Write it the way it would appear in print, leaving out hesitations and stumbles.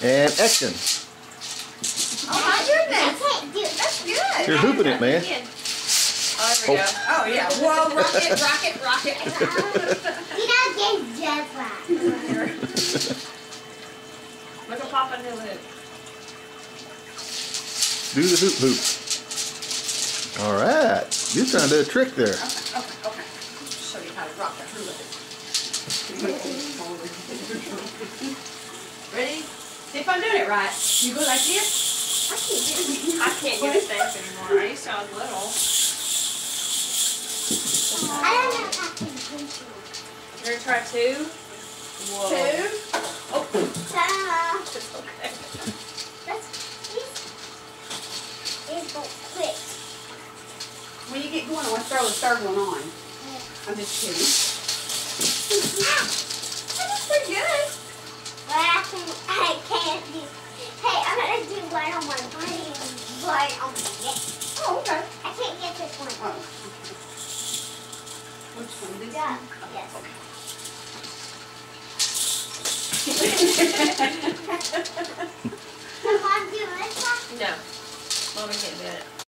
And action. Oh my goodness. That's good. You're hooping it, man. Oh, there we go. Oh, yeah. Whoa, rocket, rocket, rocket. You don't get just right. Look at Papa do it. Do the hoop hoop. All right. You're trying to do a trick there. Okay. Show you how to rock that hula hoop. Ready? See if I'm doing it right. You go like this. I can't do it. I can't do this dance anymore. I used to when I was little. I don't know if I can do it. You're gonna try two? Whoa. Two? Oh. It's okay. It's quick. When you get going, I want to throw the third one on. I'm just kidding. That's pretty good. Well, I can't do. Hey, I'm gonna do one on my body and one on my neck. Oh, okay. I can't get this one. Oh. Which one? This Yeah. one? Yes. Okay. Come on, do this one. No. Mommy can't do it.